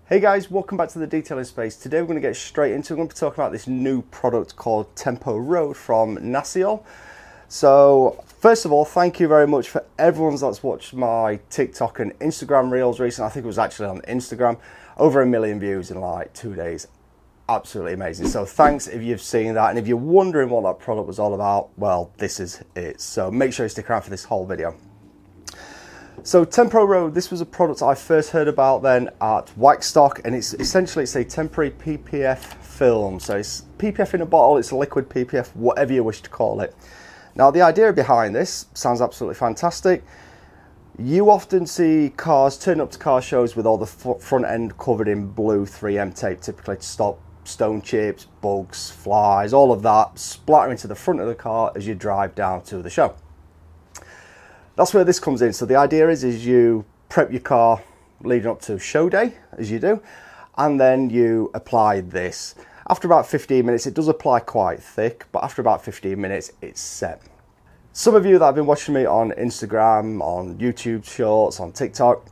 Hey guys, welcome back to the Detailing Space. Today we're going to get straight into it. We're going to be talking about this new product called temporoad from Nasiol. So first of all, thank you very much for everyone that's watched my TikTok and Instagram reels recently. I think it was actually on Instagram. Over 1 million views in like 2 days. Absolutely amazing. So thanks if you've seen that. And if you're wondering what that product was all about, well, this is it. So make sure you stick around for this whole video. So temporoad, this was a product I first heard about then at Waxstock, and it's a temporary PPF film. So it's PPF in a bottle, it's a liquid PPF, whatever you wish to call it. Now the idea behind this sounds absolutely fantastic. You often see cars turn up to car shows with all the front end covered in blue 3M tape, typically to stop stone chips, bugs, flies, all of that splattering to the front of the car as you drive down to the show. That's where this comes in. So the idea is you prep your car leading up to show day, as you do, and then you apply this. After about 15 minutes, it does apply quite thick, but after about 15 minutes, it's set. Some of you that have been watching me on Instagram, on YouTube Shorts, on TikTok,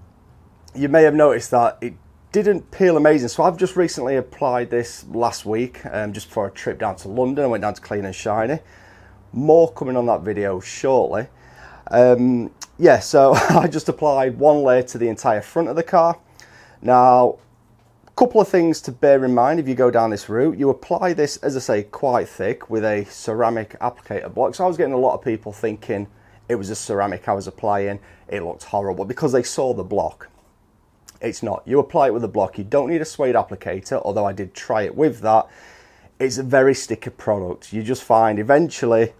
you may have noticed that it didn't peel amazing. So I've just recently applied this last week, just before a trip down to London. I went down to Clean and Shiny. More coming on that video shortly. Yeah, so I just applied one layer to the entire front of the car. Now, a couple of things to bear in mind if you go down this route. You apply this, as I say, quite thick with a ceramic applicator block. So I was getting a lot of people thinking it was a ceramic I was applying. It looked horrible because they saw the block. It's not. You apply it with a block. You don't need a suede applicator, although I did try it with that. It's a very sticky product. You just find eventually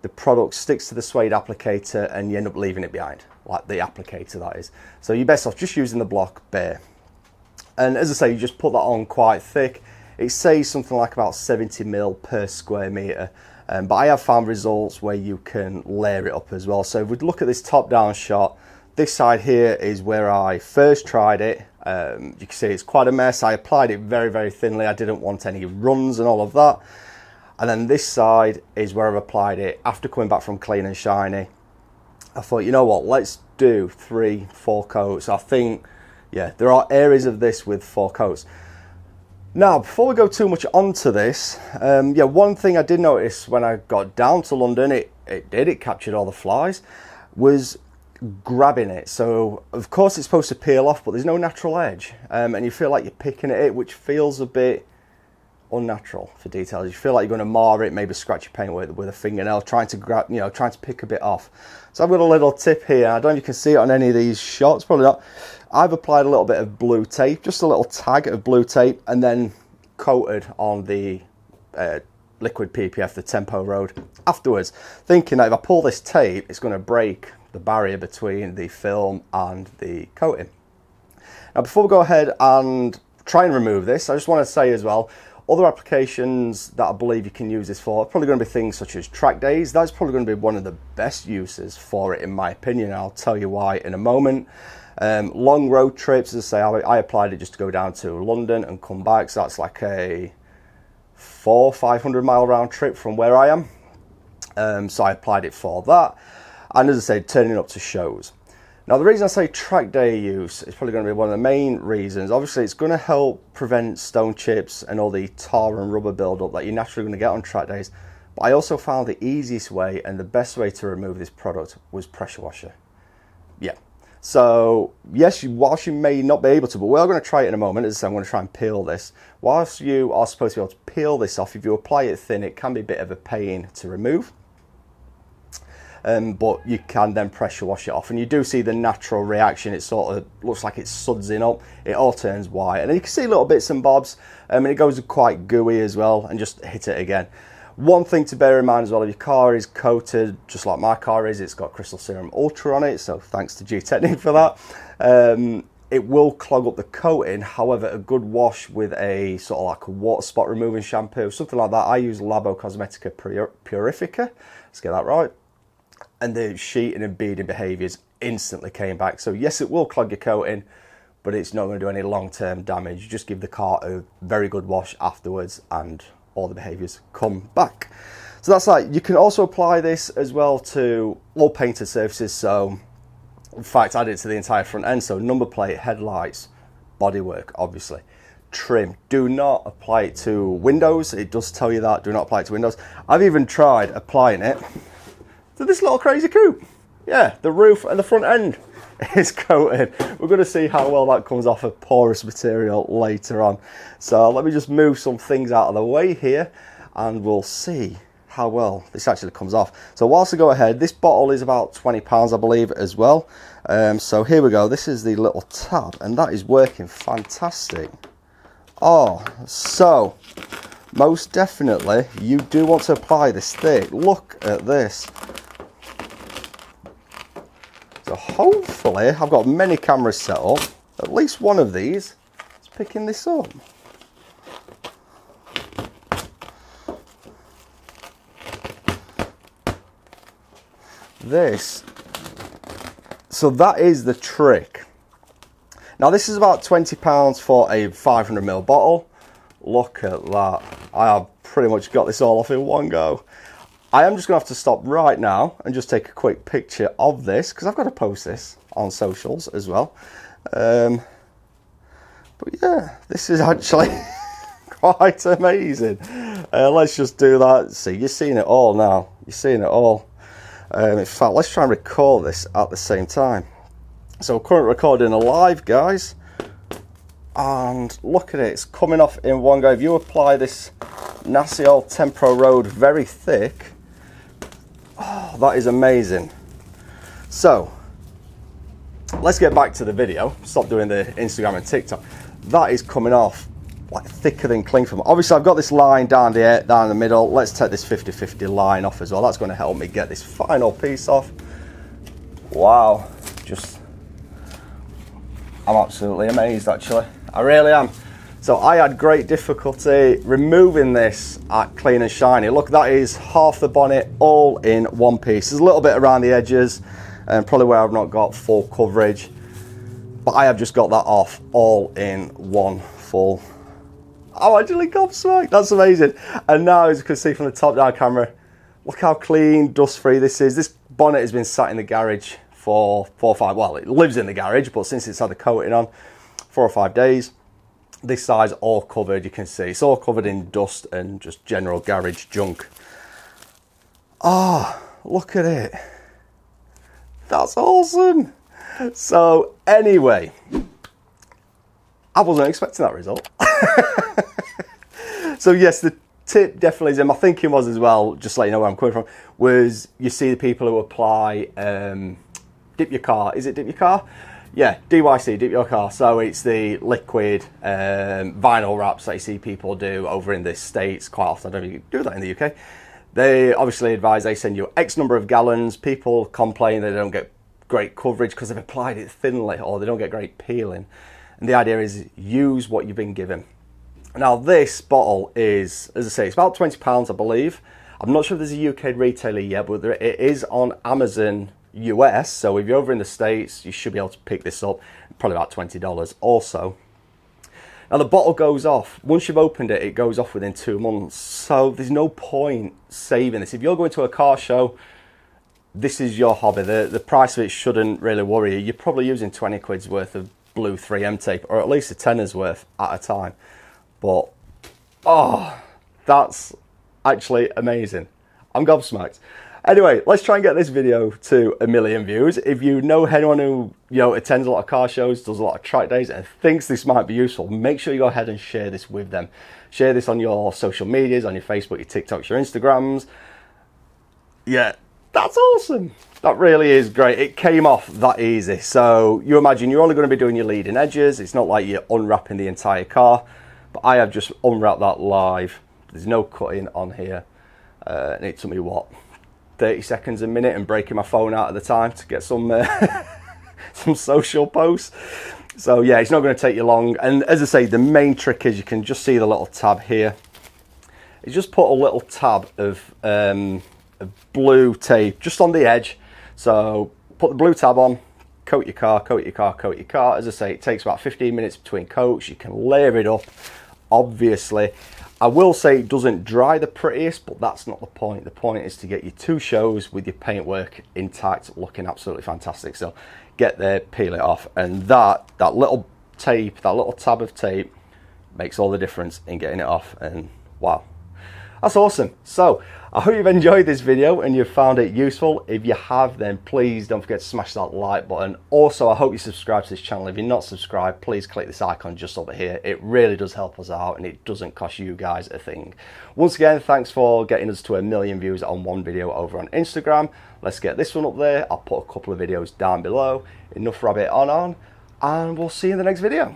the product sticks to the suede applicator and you end up leaving it behind, like the applicator that is. So you're best off just using the block bare. And as I say, you just put that on quite thick. It says something like about 70 mil per square meter. But I have found results where you can layer it up as well. So if we look at this top down shot, this side here is where I first tried it. You can see it's quite a mess. I applied it very, very thinly. I didn't want any runs and all of that. And then this side is where I've applied it after coming back from Clean and Shiny. I thought, you know what, let's do 3-4 coats. I think, yeah, there are areas of this with 4 coats. Now, before we go too much onto this, yeah, one thing I did notice when I got down to London, it captured all the flies, was grabbing it. So, of course, it's supposed to peel off, but there's no natural edge. And you feel like you're picking at it, which feels a bit unnatural for details. You feel like you're going to mar it, maybe scratch your paint with a fingernail, trying to grab, trying to pick a bit off. So I've got a little tip here. I don't know if you can see it on any of these shots, probably not. I've applied a little bit of blue tape, just a little tag of blue tape, and then coated on the liquid PPF, the temporoad, afterwards, thinking that if I pull this tape, it's going to break the barrier between the film and the coating. Now, before we go ahead and try and remove this, I just want to say as well, other applications that I believe you can use this for are probably going to be things such as track days. That's probably going to be one of the best uses for it, in my opinion. I'll tell you why in a moment. Long road trips, as I say, I applied it just to go down to London and come back. So that's like a 400-500 mile round trip from where I am. So I applied it for that. And as I said, turning up to shows. Now, the reason I say track day use is probably going to be one of the main reasons. Obviously, it's going to help prevent stone chips and all the tar and rubber buildup that you're naturally going to get on track days. But I also found the easiest way and the best way to remove this product was pressure washer. Yeah. So, yes, whilst you may not be able to, but we are going to try it in a moment. As I say, I'm going to try and peel this. Whilst you are supposed to be able to peel this off, if you apply it thin, it can be a bit of a pain to remove. But you can then pressure wash it off, and you do see the natural reaction. It sort of looks like it's sudsing up. It all turns white, and then you can see little bits and bobs, and it goes quite gooey as well. And just hit it again. One thing to bear in mind as well, if your car is coated just like my car is, it's got Crystal Serum Ultra on it, so thanks to G-Technique for that. It will clog up the coating. However, a good wash with a sort of like a water spot removing shampoo, something like that. I use Labo Cosmetica Purifica. Let's get that right. And the sheeting and beading behaviours instantly came back. So yes, it will clog your coating, but it's not going to do any long-term damage. You just give the car a very good wash afterwards and all the behaviours come back. So that's that. You can also apply this as well to all painted surfaces. So in fact, I did it to the entire front end. So number plate, headlights, bodywork, obviously. Trim. Do not apply it to windows. It does tell you that. Do not apply it to windows. I've even tried applying it to this little crazy coupe. Yeah, the roof and the front end is coated. We're going to see how well that comes off a porous material later on. So let me just move some things out of the way here and we'll see how well this actually comes off. So whilst I go ahead, this bottle is about £20, I believe, as well. So here we go. This is the little tab and that is working fantastic. Oh, so most definitely you do want to apply this thick. Look at this. So hopefully I've got many cameras set up. At least one of these is picking this up. This. So that is the trick. Now this is about £20 for a 500ml bottle. Look at that. I have pretty much got this all off in one go. I am just going to have to stop right now and just take a quick picture of this because I've got to post this on socials as well. But yeah, this is actually quite amazing. Let's just do that. See, you're seeing it all now. You're seeing it all. In fact, let's try and record this at the same time. So current recording alive, guys, and look at it, it's coming off in one go. If you apply this Nasiol temporoad very thick, oh, that is amazing. So let's get back to the video. Stop doing the Instagram and TikTok. That is coming off like thicker than cling film. Obviously I've got this line down the middle. Let's take this 50-50 line off as well. That's going to help me get this final piece off. Wow, I'm absolutely amazed actually. I really am. So I had great difficulty removing this at Clean and Shiny. Look, that is half the bonnet all in one piece. There's a little bit around the edges and probably where I've not got full coverage, but I have just got that off all in one full. I'm actually gobsmacked. That's amazing. And now, as you can see from the top down camera, look how clean, dust free this is. This bonnet has been sat in the garage for 4 or 5, well, it lives in the garage, but since it's had the coating on, 4 or 5 days. This side's all covered, you can see. It's all covered in dust and just general garage junk. Oh, look at it. That's awesome. So anyway, I wasn't expecting that result. So yes, the tip definitely is, and my thinking was as well, just to let you know where I'm coming from, was you see the people who apply dip your car. Is it dip your car? Yeah, DYC, dip your car. So it's the liquid vinyl wraps that you see people do over in the States quite often. I don't know if you do that in the UK. They obviously advise they send you X number of gallons. People complain they don't get great coverage because they've applied it thinly or they don't get great peeling. And the idea is use what you've been given. Now this bottle is, as I say, it's about £20 I believe. I'm not sure if there's a UK retailer yet, but it is on Amazon US, so if you're over in the States you should be able to pick this up, probably about $20 also. Now the bottle goes off, once you've opened it, it goes off within 2 months, so there's no point saving this. If you're going to a car show, this is your hobby. The price of it shouldn't really worry you. You're probably using 20 quid's worth of blue 3M tape, or at least a tenner's worth at a time. But oh, that's actually amazing. I'm gobsmacked. Anyway, let's try and get this video to 1 million views. If you know anyone who attends a lot of car shows, does a lot of track days and thinks this might be useful, make sure you go ahead and share this with them. Share this on your social medias, on your Facebook, your TikToks, your Instagrams. Yeah, that's awesome. That really is great. It came off that easy. So you imagine you're only going to be doing your leading edges. It's not like you're unwrapping the entire car, but I have just unwrapped that live. There's no cutting on here. And it took me, what, 30 seconds a minute, and breaking my phone out at the time to get some some social posts. So yeah, it's not going to take you long. And as I say, the main trick is you can just see the little tab here. You just put a little tab of blue tape just on the edge. So put the blue tab on, coat your car, coat your car, coat your car. As I say, it takes about 15 minutes between coats. You can layer it up, obviously. I will say it doesn't dry the prettiest, but that's not the point. The point is to get your 2 shows with your paintwork intact, looking absolutely fantastic. So get there, peel it off, and that little tape, that little tab of tape, makes all the difference in getting it off. And wow, that's awesome. So I hope you've enjoyed this video and you've found it useful. If you have, then please don't forget to smash that like button. Also, I hope you subscribe to this channel. If you're not subscribed, please click this icon just over here. It really does help us out and it doesn't cost you guys a thing. Once again, thanks for getting us to 1 million views on one video over on Instagram. Let's get this one up there. I'll put a couple of videos down below. Enough rabbit on, and we'll see you in the next video.